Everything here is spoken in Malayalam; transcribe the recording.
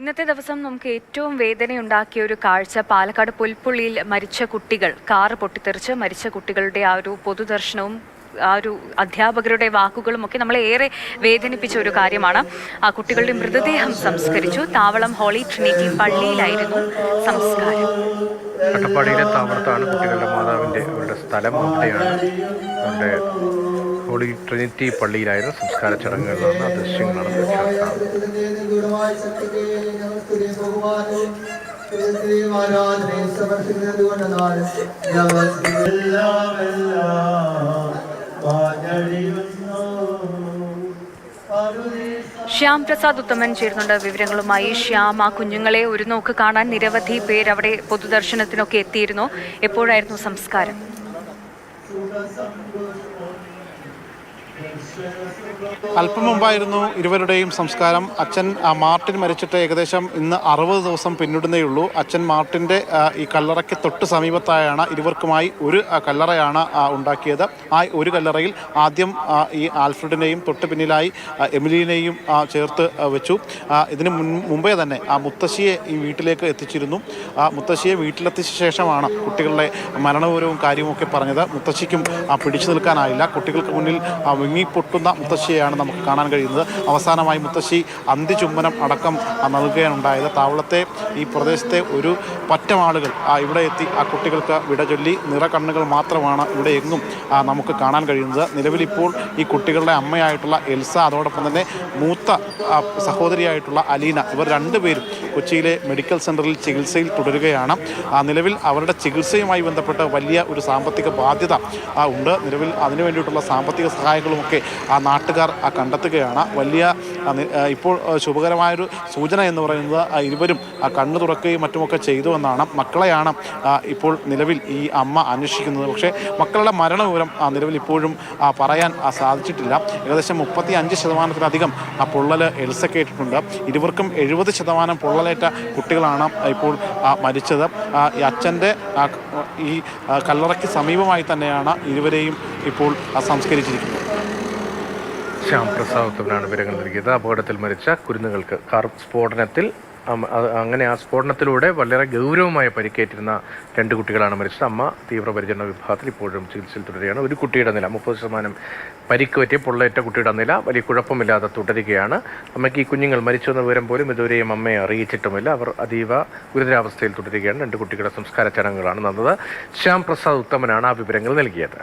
ഇന്നത്തെ ദിവസം നമുക്ക് ഏറ്റവും വേദനയുണ്ടാക്കിയ ഒരു കാഴ്ച പാലക്കാട് പുൽപ്പുള്ളിയിൽ മരിച്ച കുട്ടികൾ, കാറ് പൊട്ടിത്തെറിച്ച് മരിച്ച കുട്ടികളുടെ ആ ഒരു പൊതുദർശനവും ആ ഒരു അധ്യാപകരുടെ വാക്കുകളും ഒക്കെ നമ്മളെ ഏറെ വേദനിപ്പിച്ച ഒരു കാര്യമാണ്. ആ കുട്ടികളുടെ മൃതദേഹം സംസ്കരിച്ചു. താവളം ഹോളി ട്രിനിറ്റി പള്ളിയിലായിരുന്നു സംസ്കാരം. അട്ടപ്പാടിയിലെ താവളത്താണ് കുട്ടികളുടെ മാതാവിൻ്റെ അവരുടെ സ്ഥലം. അവിടെയാണ് അവരുടെ ഹോളി ട്രിനിറ്റി പള്ളിയിലായിരുന്നു സംസ്കാര ചടങ്ങുകളിൽ നിന്ന് ദൃശ്യങ്ങളാണ് ശ്യാം പ്രസാദ് ഉത്തമൻ ചേരുന്നുണ്ട് വിവരങ്ങളുമായി. ശ്യാം, ആ കുഞ്ഞുങ്ങളെ ഒരു നോക്ക് കാണാൻ നിരവധി പേര് അവിടെ പൊതുദർശനത്തിനൊക്കെ എത്തിയിരുന്നു. എപ്പോഴായിരുന്നു സംസ്കാരം? അല്പം മുമ്പായിരുന്നു ഇരുവരുടെയും സംസ്കാരം. അച്ഛൻ മാർട്ടിൻ മരിച്ചിട്ട് ഏകദേശം ഇന്ന് 60 ദിവസം പിന്നിടുന്നേയുള്ളൂ. അച്ഛൻ മാർട്ടിൻ്റെ ഈ കല്ലറയ്ക്ക് തൊട്ട് സമീപത്തായാണ് ഇരുവർക്കുമായി ഒരു കല്ലറയാണ് ഉണ്ടാക്കിയത്. ആ ഒരു കല്ലറയിൽ ആദ്യം ഈ ആൽഫ്രഡിനെയും തൊട്ട് പിന്നിലായി എമിലീനെയും ചേർത്ത് വെച്ചു. ഇതിന് മുമ്പേ തന്നെ ആ മുത്തശ്ശിയെ ഈ വീട്ടിലേക്ക് എത്തിച്ചിരുന്നു. മുത്തശ്ശിയെ വീട്ടിലെത്തിച്ച ശേഷമാണ് കുട്ടികളുടെ മരണവിവരവും കാര്യവുമൊക്കെ പറഞ്ഞത്. മുത്തശ്ശിക്കും പിടിച്ചു നിൽക്കാനായില്ല. കുട്ടികൾക്ക് മുന്നിൽ വിങ്ങിപ്പൊട്ടുന്ന മുത്തശ്ശിയെയാണ് നമുക്ക് കാണാൻ കഴിയുന്നത്. അവസാനമായി മുത്തശ്ശി അന്ത്യചുംബനം അടക്കം നൽകുകയാണുണ്ടായത്. താവളത്തെ ഈ പ്രദേശത്തെ ഒരു പറ്റം ആളുകൾ ഇവിടെ എത്തി ആ കുട്ടികൾക്ക് വിട ചൊല്ലി. നിറകണ്ണുകൾ മാത്രമാണ് ഇവിടെ എങ്ങും നമുക്ക് കാണാൻ കഴിയുന്നത്. നിലവിലിപ്പോൾ ഈ കുട്ടികളുടെ അമ്മയായിട്ടുള്ള എൽസ, അതോടൊപ്പം തന്നെ മൂത്ത സഹോദരിയായിട്ടുള്ള അലീന, ഇവർ രണ്ടുപേരും കൊച്ചിയിലെ മെഡിക്കൽ സെൻ്ററിൽ ചികിത്സയിൽ തുടരുകയാണ്. നിലവിൽ അവരുടെ ചികിത്സയുമായി ബന്ധപ്പെട്ട് വലിയ ഒരു സാമ്പത്തിക ബാധ്യത ഉണ്ട്. നിലവിൽ അതിനു വേണ്ടിയിട്ടുള്ള സാമ്പത്തിക സഹായങ്ങളുമൊക്കെ നാട്ടുകാർ കണ്ടെത്തുകയാണ്. വലിയ ഇപ്പോൾ ശുഭകരമായൊരു സൂചന എന്ന് പറയുന്നത് ഇരുവരും കണ്ണു തുറക്കുകയും മറ്റുമൊക്കെ ചെയ്തു എന്നാണ്. മക്കളെയാണ് ഇപ്പോൾ നിലവിൽ ഈ അമ്മ അന്വേഷിക്കുന്നത്. പക്ഷേ മക്കളുടെ മരണവിവരം നിലവിൽ ഇപ്പോഴും പറയാൻ സാധിച്ചിട്ടില്ല. ഏകദേശം 35% പൊള്ളൽ എൽസക്കേറ്റിട്ടുണ്ട്. ഇരുവർക്കും 70% പൊള്ളലേറ്റ കുട്ടികളാണ് ഇപ്പോൾ മരിച്ചത്. ഈ അച്ഛൻ്റെ ഈ കല്ലറയ്ക്ക് സമീപമായി തന്നെയാണ് ഇരുവരെയും ഇപ്പോൾ സംസ്കരിച്ചിരിക്കുന്നത്. ശ്യാം പ്രസാദ് ഉത്തമനാണ് വിവരങ്ങൾ നൽകിയത്. അപകടത്തിൽ മരിച്ച കുരുന്നുകൾക്ക് കാർ സ്ഫോടനത്തിൽ അങ്ങനെ ആ സ്ഫോടനത്തിലൂടെ വളരെ ഗൗരവമായ പരിക്കേറ്റിരുന്ന 2 കുട്ടികളാണ് മരിച്ചത്. അമ്മ തീവ്രപരിചരണ വിഭാഗത്തിൽ ഇപ്പോഴും ചികിത്സയിൽ തുടരുകയാണ്. ഒരു കുട്ടിയുടെ നില 30% പരിക്ക് പറ്റിയ പൊള്ളേറ്റ കുട്ടിയുടെ നില വലിയ കുഴപ്പമില്ലാതെ തുടരുകയാണ്. അമ്മയ്ക്ക് ഈ കുഞ്ഞുങ്ങൾ മരിച്ചു എന്ന വിവരം പോലും ഇതുവരെയും അമ്മയെ അറിയിച്ചിട്ടുമില്ല. അവർ അതീവ ഗുരുതരാവസ്ഥയിൽ തുടരുകയാണ്. 2 കുട്ടികളുടെ സംസ്കാര ചടങ്ങുകളാണ് നടന്നത്. ശ്യാം പ്രസാദ് ഉത്തമനാണ് ആ വിവരങ്ങൾ നൽകിയത്.